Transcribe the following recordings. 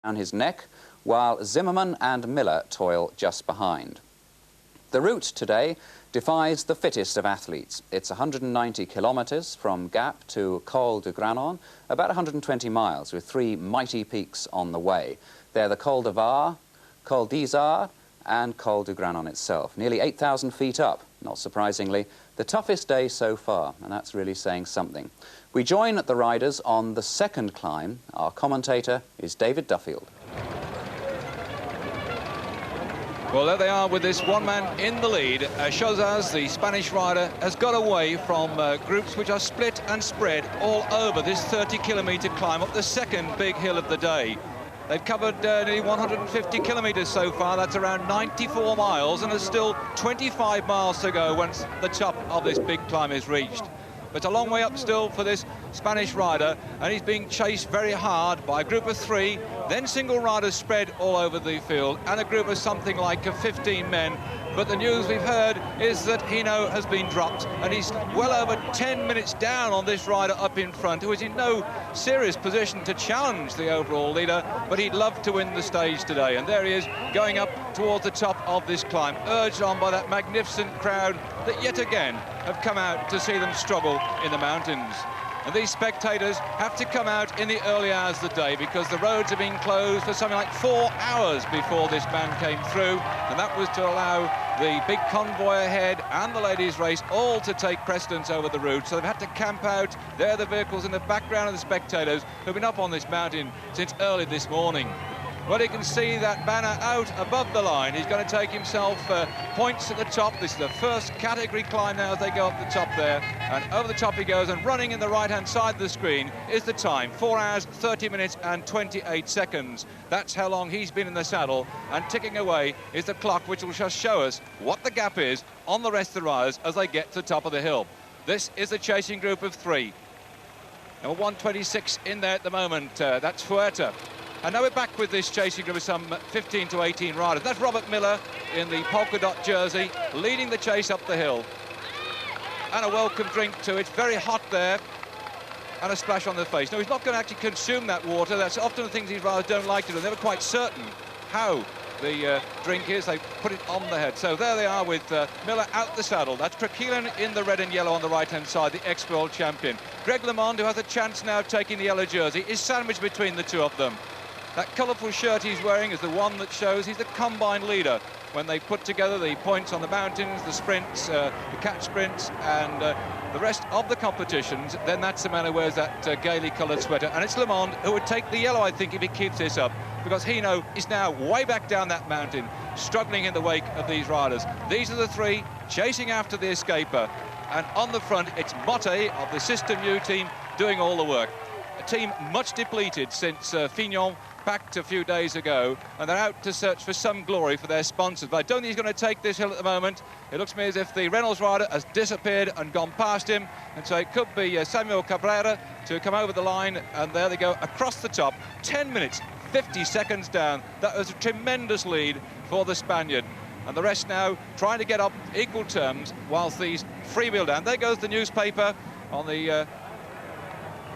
down his neck, while Zimmerman and Miller toil just behind. The route today defies the fittest of athletes. It's 190 kilometres from Gap to Col du Granon, about 120 miles, with three mighty peaks on the way. They're the Col de Var, Col d'Izoard and Col du Granon itself, nearly 8,000 feet up, not surprisingly, the toughest day so far, and that's really saying something. We join the riders on the second climb. Our commentator is David Duffield. Well, there they are with this one man in the lead. Shows us the Spanish rider has got away from groups which are split and spread all over this 30-kilometre climb up the second big hill of the day. They've covered nearly 150 kilometres so far. That's around 94 miles, and there's still 25 miles to go once the top of this big climb is reached. But it's a long way up still for this Spanish rider, and he's being chased very hard by a group of three, then single riders spread all over the field, and a group of something like 15 men. But the news we've heard is that Hino has been dropped, and he's well over 10 minutes down on this rider up in front, who is in no serious position to challenge the overall leader, but he'd love to win the stage today. And there he is, going up towards the top of this climb, urged on by that magnificent crowd that yet again have come out to see them struggle in the mountains. And these spectators have to come out in the early hours of the day because the roads have been closed for something like 4 hours before this man came through, and that was to allow the big convoy ahead and the ladies' race all to take precedence over the route. So they've had to camp out. There are the vehicles in the background of the spectators who've been up on this mountain since early this morning. Well, you can see that banner out above the line. He's going to take himself points at the top. This is the first category climb now as they go up the top there. And over the top he goes, and running in the right-hand side of the screen is the time. 4 hours, 30 minutes and 28 seconds. That's how long he's been in the saddle. And ticking away is the clock, which will just show us what the gap is on the rest of the riders as they get to the top of the hill. This is the chasing group of three. Number 126 in there at the moment. That's Fuerta. And now we're back with this chasing group of some 15 to 18 riders. That's Robert Miller in the polka dot jersey, leading the chase up the hill. And a welcome drink too. It's very hot there. And a splash on the face. No, he's not going to actually consume that water. That's often the things these riders don't like to do. They're never quite certain how the drink is. They put it on the head. So there they are with Miller out the saddle. That's Krakielen in the red and yellow on the right-hand side, the ex-world champion. Greg LeMond, who has a chance now of taking the yellow jersey, is sandwiched between the two of them. That colourful shirt he's wearing is the one that shows he's the combine leader. When they put together the points on the mountains, the sprints, the catch sprints, and the rest of the competitions, then that's the man who wears that gaily coloured sweater. And it's LeMond who would take the yellow, I think, if he keeps this up, because Hino is now way back down that mountain, struggling in the wake of these riders. These are the three chasing after the escaper. And on the front, it's Motte of the System U team doing all the work. A team much depleted since Fignon packed a few days ago, and they're out to search for some glory for their sponsors. But I don't think he's going to take this hill at the moment. It looks to me as if the Reynolds rider has disappeared and gone past him, and so it could be Samuel Cabrera to come over the line, and there they go across the top. 10 minutes, 50 seconds down. That was a tremendous lead for the Spaniard. And the rest now trying to get up equal terms whilst these freewheel down. There goes the newspaper on the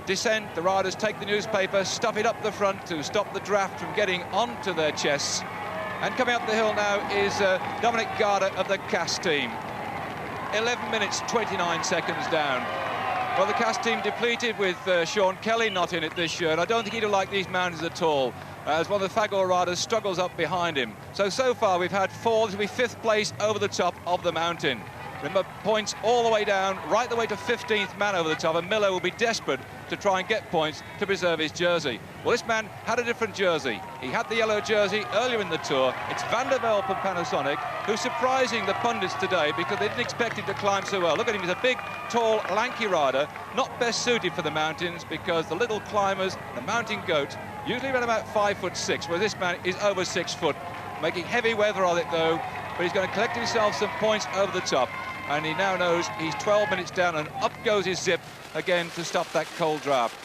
descent. The riders take the newspaper, stuff it up the front to stop the draft from getting onto their chests. And coming up the hill now is Dominic Garda of the CAS team. 11 minutes, 29 seconds down. Well, the CAS team depleted with Sean Kelly not in it this year, and I don't think he'd have liked these mountains at all, as one of the Fagor riders struggles up behind him. So far we've had four. This will be 5th place over the top of the mountain. Remember, points all the way down, right the way to 15th man over the top, and Miller will be desperate to try and get points to preserve his jersey. Well, this man had a different jersey. He had the yellow jersey earlier in the tour. It's Van der Velde from Panasonic, who's surprising the pundits today because they didn't expect him to climb so well. Look at him, he's a big, tall, lanky rider, not best suited for the mountains because the little climbers, the mountain goat, usually around about 5'6", where this man is over 6 foot, making heavy weather on it though, but he's going to collect himself some points over the top. And he now knows he's 12 minutes down, and up goes his zip again to stop that cold draft.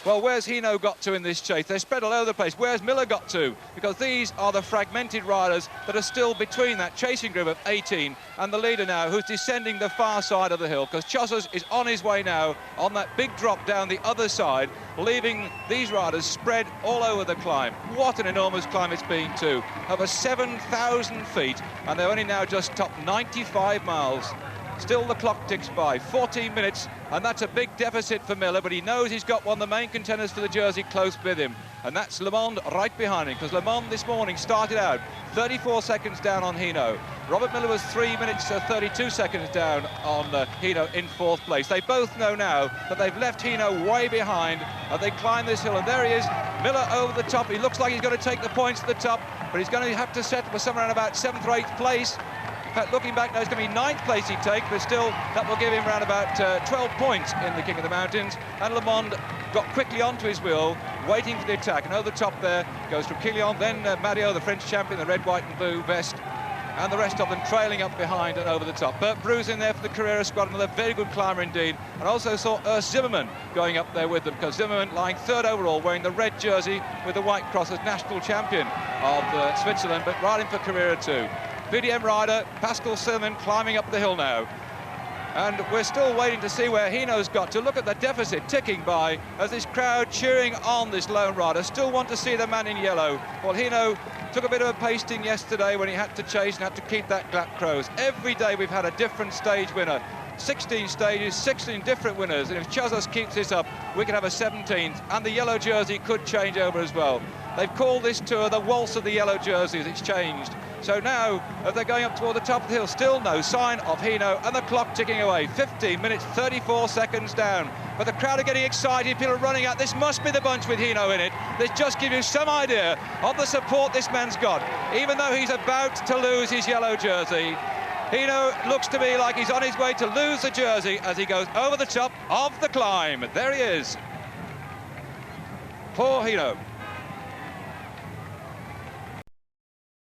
Well, where's Hino got to in this chase? They're spread all over the place. Where's Miller got to? Because these are the fragmented riders that are still between that chasing group of 18 and the leader now, who's descending the far side of the hill, because Chaussers is on his way now on that big drop down the other side, leaving these riders spread all over the climb. What an enormous climb it's been too. Over 7,000 feet, and they're only now just topped 95 miles. Still the clock ticks by, 14 minutes, and that's a big deficit for Miller, but he knows he's got one of the main contenders for the jersey close with him, and that's Le Monde right behind him, because Le Monde this morning started out 34 seconds down on Hino. Robert Miller was 3 minutes 32 seconds down on Hino in 4th place. They both know now that they've left Hino way behind, and they climb this hill, and there he is, Miller over the top. He looks like he's going to take the points at the top, but he's going to have to settle for somewhere around about 7th or 8th place. In fact, looking back now, it's going to be 9th place he'd take, but still that will give him around about 12 points in the King of the Mountains. And Le Monde got quickly onto his wheel, waiting for the attack. And over the top there goes from Quillion, then Mario, the French champion, the red, white and blue vest, and the rest of them trailing up behind and over the top. Bert Bruce in there for the Carrera squad, another very good climber indeed. And also saw Urs Zimmermann going up there with them, because Zimmermann lying 3rd overall, wearing the red jersey with the white cross as national champion of Switzerland, but riding for Carrera too. VDM rider Pascal Silman climbing up the hill now, and we're still waiting to see where Hino's got to. Look at the deficit ticking by as this crowd cheering on this lone rider, still want to see the man in yellow. Well, Hino took a bit of a pasting yesterday when he had to chase and had to keep that Glatt Crows. Every day we've had a different stage winner. 16 stages, 16 different winners, and if Chaussers keeps this up, we could have a 17th, and the yellow jersey could change over as well. They've called this tour the waltz of the yellow jerseys. It's changed. So now, as they're going up toward the top of the hill, still no sign of Hino, and the clock ticking away. 15 minutes, 34 seconds down. But the crowd are getting excited. People are running out. This must be the bunch with Hino in it. This just gives you some idea of the support this man's got. Even though he's about to lose his yellow jersey, Hino looks to me like he's on his way to lose the jersey as he goes over the top of the climb. There he is. Poor Hino.